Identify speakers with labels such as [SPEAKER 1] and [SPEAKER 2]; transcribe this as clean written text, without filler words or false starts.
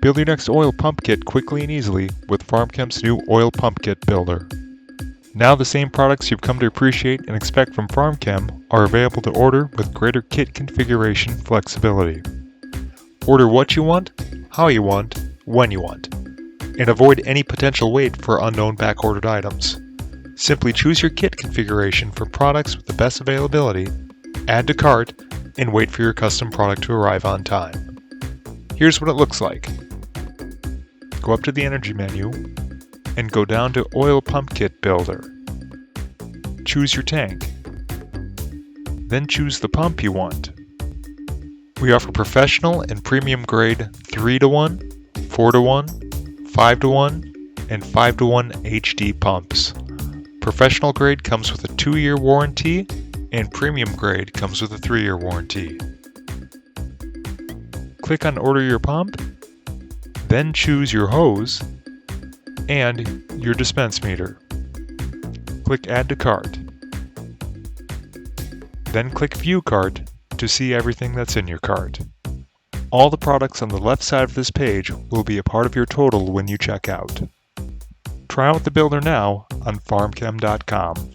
[SPEAKER 1] Build your next oil pump kit quickly and easily with FarmChem's new Oil Pump Kit Builder. Now the same products you've come to appreciate and expect from FarmChem are available to order with greater kit configuration flexibility. Order what you want, how you want, when you want, and avoid any potential wait for unknown back-ordered items. Simply choose your kit configuration for products with the best availability, add to cart, and wait for your custom product to arrive on time. Here's what it looks like. Go up to the Energy menu and go down to Oil Pump Kit Builder. Choose your tank. Then choose the pump you want. We offer professional and premium grade 3-to-1, 4-to-1, 5-to-1, and 5-to-1 HD pumps. Professional grade comes with a 2-year warranty, and premium grade comes with a 3-year warranty. Click on Order Your Pump, then choose your hose and your dispense meter. Click Add to Cart. Then click View Cart to see everything that's in your cart. All the products on the left side of this page will be a part of your total when you check out. Try out the builder now on farmchem.com.